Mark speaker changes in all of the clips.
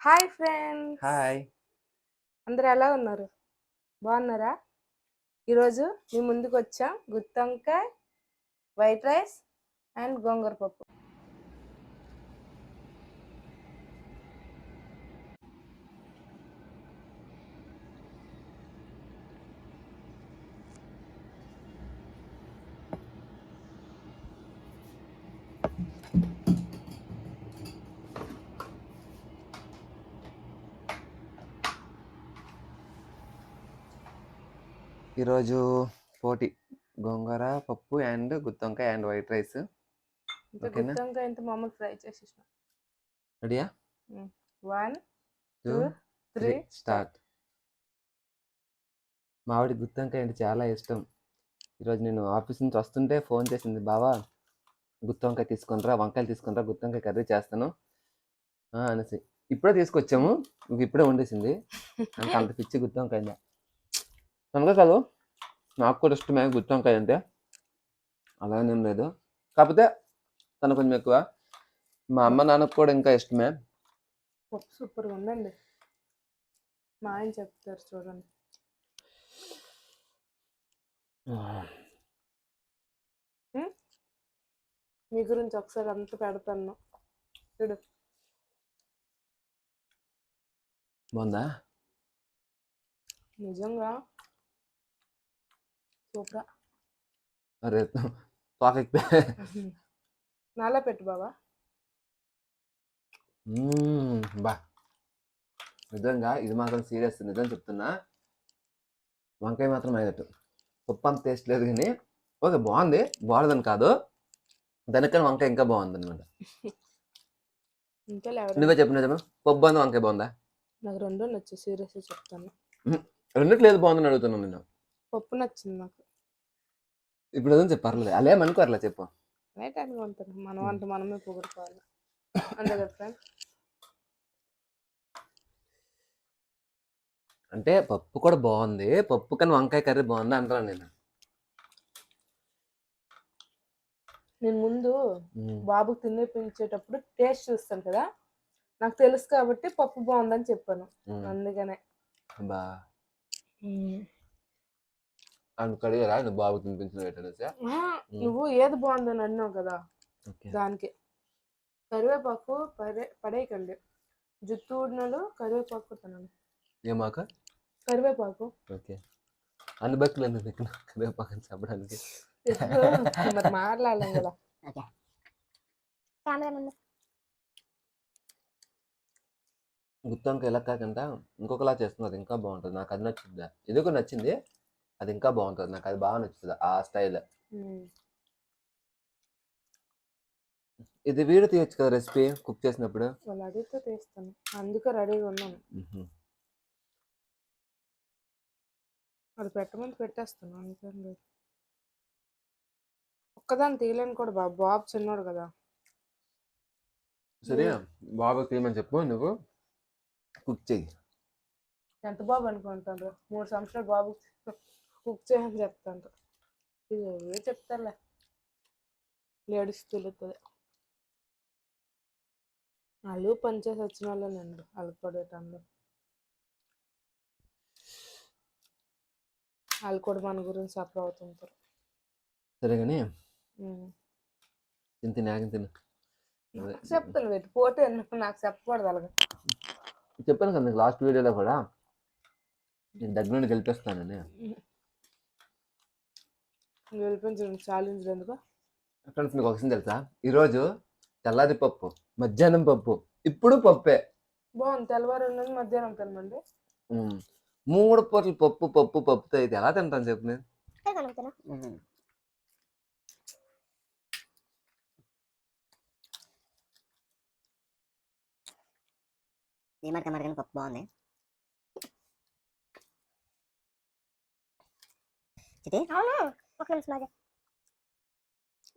Speaker 1: Hi friends,
Speaker 2: hi.
Speaker 1: అందరూ ఎలా ఉన్నారు? బాగున్నారా? ఈరోజు మీ ముందుకు వచ్చాం గుత్తొంకాయ, వైట్ రైస్ అండ్ గోంగూర పప్పు.
Speaker 2: ఈరోజు పోటీ గోంగూర పప్పు అండ్ గుత్తొంకాయ అండ్ వైట్ రైస్.
Speaker 1: ఇంకా
Speaker 2: ఓకేనా?
Speaker 1: గుత్తొంకాయ ఇంత మామూలు ఫ్రై చేసేసిన.
Speaker 2: రెడీయా?
Speaker 1: 1
Speaker 2: 2
Speaker 1: 2 3
Speaker 2: స్టార్ట్. మావిడి గుత్తొంకాయ అంటే చాలా ఇష్టం. ఈరోజు నేను ఆఫీస్ నుంచి వస్తుంటే ఫోన్ చేసింది, బావా గుత్తొంకాయ తీసుకొనిరా, వంకాయలు తీసుకొనిరా, గుత్తొంకాయ కర్రీ చేస్తాను అనేసి. ఇప్పుడే తీసుకొచ్చాము, ఇప్పుడే వండేసింది. అంటే అంత పిచ్చి గుత్తొంకాయ కనుక కాదు, నాకు కూడా ఇష్టమే గుత్తొంకాయ అంటే, అలానేం లేదు. కాకపోతే తను కొంచెం ఎక్కువ. మా అమ్మ నాన్నకు కూడా ఇంకా ఇష్టమే.
Speaker 1: పప్పు సూపర్గా ఉందండి. మా ఆయన చెప్తారు చూడండి. మీ గురించి ఒకసారి అంత పెడతాను చూడు.
Speaker 2: బాగుందా?
Speaker 1: నిజంగా సూపర్.
Speaker 2: అరే తోకెక్కితే
Speaker 1: నాలా పెట్టు బాబా.
Speaker 2: బా నిజంగా ఇది మాత్రం సీరియస్, నిజం చెప్తున్నా. వంకాయ మాత్రం అయినట్టు పప్పు అంత టేస్ట్ లేదు, కానీ ఓకే బాగుంది, బాగుందని కాదు, దానికన్నా వంకాయ ఇంకా బాగుంది అనమాట. నువ్వే చెప్పు నిజమా, పప్పు బాగుంది వంకాయ బాగుందా?
Speaker 1: నాకు రెండు నచ్చు, సీరియస్ చెప్తాను.
Speaker 2: రెండిట్లో ఏది బాగుందని అడుగుతున్నాను నేను.
Speaker 1: పప్పు నచ్చింది నాకు.
Speaker 2: ఇప్పుడు ఏదో చెప్పు, పర్లేదు, అలే అనుకో, అట్లా చెప్పు.
Speaker 1: రైట్ అనుకుంటాను, మనం అంటే మనమే పొగుడుకోవాలి అంతే కదా ఫ్రెండ్.
Speaker 2: అంటే పప్పు కూడా బాగుంది, పప్పు కానీ వంకాయ కర్రీ బాగుంది అంటాను నేను.
Speaker 1: నేను ముందు బాబుకి తినిపించేటప్పుడు టేస్ట్ చూస్తాను కదా, నాకు తెలుసు కాబట్టి పప్పు బాగుందని చెప్పాను. అందుకనే
Speaker 2: బా కడిగారా నువ్వు బాబు తినిపించిన?
Speaker 1: నువ్వు ఏది బాగుందని అన్నావు కదా, దానికి కరివేపాకు పడేయకండి. జుట్టు ఊడినలు కరివేపాకు తినండి.
Speaker 2: ఏమాక?
Speaker 1: కరివేపాకు.
Speaker 2: ఓకే, అన్ని బక్కులు ఎందుకు కరివేపాకు అని చెప్పడానికి?
Speaker 1: మరి మాట్లాడలేం కదా.
Speaker 2: గుత్తొంకాయ ఇలా కాకుండా ఇంకొకలా చేస్తున్నారు, ఇంకా బాగుంటుంది. నాకు అది నచ్చింది, ఇది కూడా నచ్చింది, అది ఇంకా బాగుంటుంది, నాకు అది బాగా నచ్చుతుంది ఆ స్టైల్. ఇది వీడియో తీయచ్చు కదా రెసిపీ, కుక్ చేసినప్పుడు.
Speaker 1: వాళ్ళు అడిగితే తీస్తాను, అందుకే రెడీగా ఉన్నాను. అది పెట్టమని పెట్టేస్తాను, అందుకని ఒక్కదాన్ని తీయలేను కూడా బాబు, బాబు చిన్నోడు కదా.
Speaker 2: సరే బాబు తీయమని చెప్పు, నువ్వు కుక్ చెయ్యి.
Speaker 1: ఎంత బాబు అనుకుంటారు, 3 సంవత్సరాలు బాబు కుక్ చేయని చెప్తాను. ఇది చెప్తారులే, లేడీస్ తెలుస్తుంది. వాళ్ళు పనిచేసి వచ్చిన వాళ్ళేనండి, వాళ్ళకి పడేటంలో వాళ్ళు కూడా మన గురించి సఫర్ అవుతుంటారు.
Speaker 2: సరే కానీ తిని తిను.
Speaker 1: చెప్తాను పెట్టి పోటీ నాకు చెప్పకూడదు అలాగా.
Speaker 2: చెప్పాను కదా లాస్ట్ వీడియోలో కూడా, నేను దగ్గర నుండి గెలిపిస్తానని.
Speaker 1: గెలిపించడం ఛాలెంజ్ ఎందుకు?
Speaker 2: ఫ్రెండ్స్ మీకు ఒక విషయం తెలుసా, ఈరోజు తెల్లారి పప్పు, మధ్యాహ్నం పప్పు, ఇప్పుడు పప్పే.
Speaker 1: బాగుంది, తెల్లవారు ఉన్నది మధ్యాహ్నం తినమండి.
Speaker 2: 3 పూటలు పప్పు పప్పు పప్పుతో అయితే ఎలా తింటాను చెప్పు నేను?
Speaker 3: ఏమడకమడకని పప్పు బాగుంది.
Speaker 4: అవును, ఒక నిమిషం అదే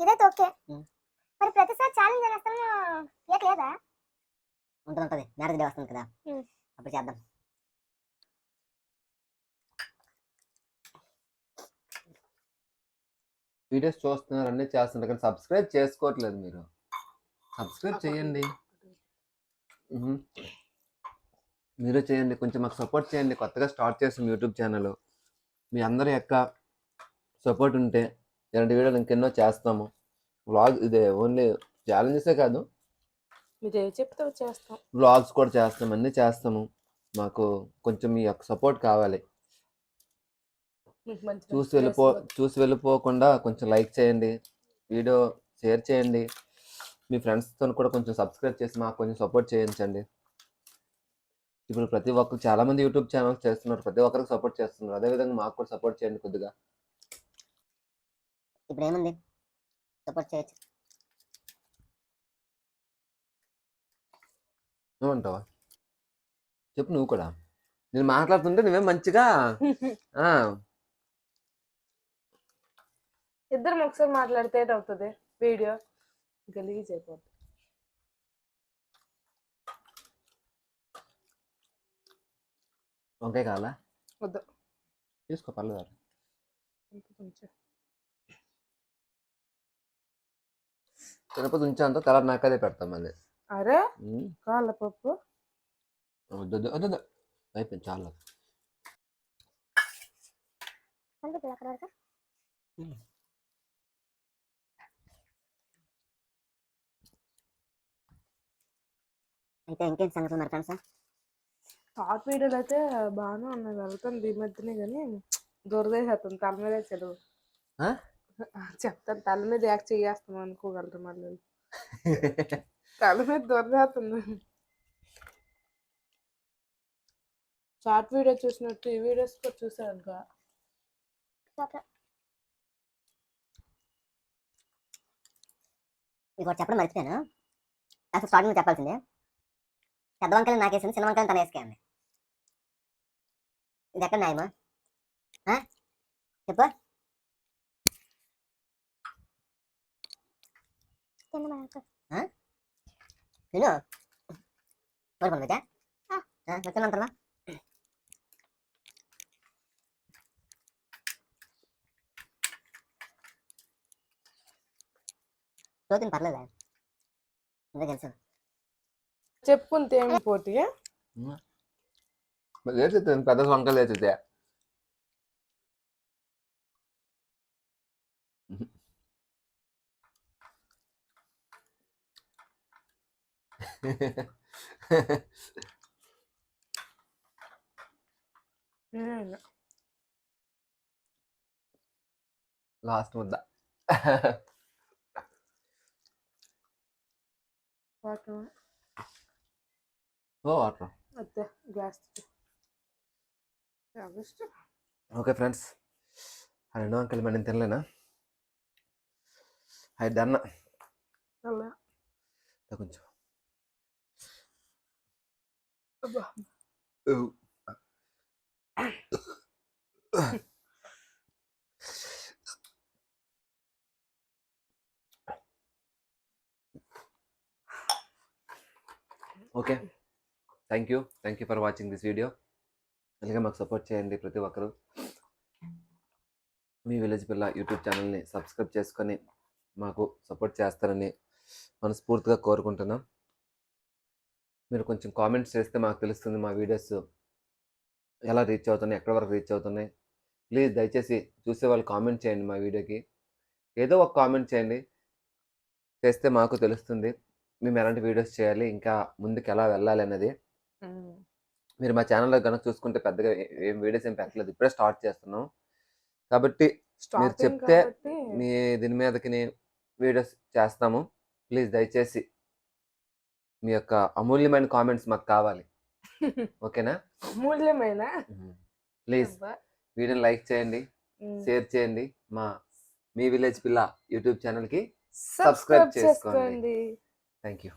Speaker 4: ఇదైతే ఓకే. మరి ప్రతిసారి ఛాలెంజ్ చేస్తాను ఏక లేదా?
Speaker 3: ఉంటుంది, మ్యారేజ్ డే వస్తుంది కదా, అప్పుడు చేద్దాం.
Speaker 2: వీడియోస్ చూస్తున్నారు, అన్నీ చేస్తున్నారు, కానీ సబ్స్క్రైబ్ చేసుకోవట్లేదు మీరు. సబ్స్క్రైబ్ చేయండి. మీరు చేయండి, కొంచెం మాకు సపోర్ట్ చేయండి. కొత్తగా స్టార్ట్ చేసాం యూట్యూబ్ ఛానల్. మీ అందరి యొక్క సపోర్ట్ ఉంటే ఇలాంటి వీడియోలు ఇంకెన్నో చేస్తాము. వ్లాగ్ ఇదే ఓన్లీ ఛాలెంజెసే కాదు,
Speaker 1: మీరు ఏం చెప్తే చేస్తాం.
Speaker 2: వ్లాగ్స్ కూడా చేస్తాం, అన్నీ చేస్తాము. మాకు కొంచెం మీ యొక్క సపోర్ట్ కావాలి.
Speaker 1: మీకు మంచి
Speaker 2: చూసి వెళ్ళిపోకుండా కొంచెం లైక్ చేయండి, వీడియో షేర్ చేయండి. మీ ఫ్రెండ్స్తో కూడా కొంచెం సబ్స్క్రైబ్ చేసి మాకు కొంచెం సపోర్ట్ చేయించండి. ఇప్పుడు ప్రతి ఒక్కరు చాలామంది యూట్యూబ్ ఛానల్స్ చేస్తున్నారు, ప్రతి ఒక్కరికి సపోర్ట్ చేస్తున్నారు. అదేవిధంగా మాకు కూడా సపోర్ట్ చేయండి కొద్దిగా.
Speaker 3: ఇప్పుడు ఏముంది, సపోర్ట్ చేయొచ్చు.
Speaker 2: ఏమంటావా చెప్పు నువ్వు కూడా. నేను మాట్లాడుతుంటే నువ్వేం మంచిగా
Speaker 1: ఇద్దరం ఒకసారి మాట్లాడితే అవుతుంది వీడియో గలీజ్ అయిపోతుంది.
Speaker 2: వంకాయ కావాలా?
Speaker 1: వద్దు,
Speaker 2: తీసుకో, పర్లేదు.
Speaker 1: కొంచెం
Speaker 2: తిరుపతి ఉంచాంతో తర్వాత నాకదే పెడతాం మళ్ళీ.
Speaker 1: అరే కాళ్ళ పప్పు
Speaker 2: వద్దు అయిపోయింది, చాలా.
Speaker 3: అయితే ఇంకేం సంగతి మరి ఫ్రెండ్స్?
Speaker 1: షార్ట్ వీడియోలు అయితే బాగానే ఉన్నాయి, వెళ్తుంది ఈ మధ్యనే, కానీ దొరదేసేస్తుంది తల మీద చదువు. చెప్తాను, తల మీద యాక్ట్ చేస్తాం అనుకోగలరు మళ్ళీ. తల మీద దొరదేస్తుంది. షార్ట్ వీడియో చూసినట్టు ఈ వీడియోస్ కూడా చూసాను ఇంకా.
Speaker 3: మీకు ఒకటి చెప్పడం మర్చిపోయాను, అసలు స్టార్టింగ్ చెప్పాల్సిందే. పెద్ద వంకాయలు నాకేసింది, చిన్న వంకాయలు తన వేసుకేయండి. ఇది ఎక్కడ న్యాయమా చెప్పు? తిను కోరుకుందా వచ్చినంతలా చూద్దాం, పర్లేదా? ఇంకా తెలుసు
Speaker 1: చెప్పుకుంటే ఏమి పోటీ.
Speaker 2: పెద్ద వంకాయలు వేసితే లాస్ట్ ముద్ద. వాటర్
Speaker 1: అదే గ్లాస్.
Speaker 2: ఓకే ఫ్రెండ్స్, ఆ 2 వంకాయలు మరి నేను తినలేనా? అయితే అన్న కొంచెం okay, thank you for watching this video. అలాగే మాకు సపోర్ట్ చేయండి ప్రతి ఒక్కరు. మీ విలేజ్ పిల్ల యూట్యూబ్ ఛానల్ని సబ్స్క్రైబ్ చేసుకొని మాకు సపోర్ట్ చేస్తారని మనస్ఫూర్తిగా కోరుకుంటున్నాం. మీరు కొంచెం కామెంట్స్ చేస్తే మాకు తెలుస్తుంది మా వీడియోస్ ఎలా రీచ్ అవుతున్నాయి, ఎక్కడి వరకు రీచ్ అవుతున్నాయి. ప్లీజ్ దయచేసి చూసే వాళ్ళు కామెంట్ చేయండి, మా వీడియోకి ఏదో ఒక కామెంట్ చేయండి. చేస్తే మాకు తెలుస్తుంది మేము ఎలాంటి వీడియోస్ చేయాలి, ఇంకా ముందుకు ఎలా వెళ్ళాలి అన్నది. మీరు మా ఛానల్లో కనుక చూసుకుంటే పెద్దగా ఏం వీడియోస్ ఏం పెట్టలేదు, ఇప్పుడే స్టార్ట్ చేస్తున్నాం కాబట్టి మీరు చెప్తే మీ దీని మీదకి వీడియోస్ చేస్తాము. ప్లీజ్ దయచేసి మీ యొక్క అమూల్యమైన కామెంట్స్ మాకు కావాలి, ఓకేనా?
Speaker 1: అమూల్యమైన.
Speaker 2: ప్లీజ్ వీడియోని లైక్ చేయండి, షేర్ చేయండి. మీ విలేజ్ పిల్ల యూట్యూబ్ ఛానల్కి సబ్స్క్రైబ్ చేసుకోండి. Thank you.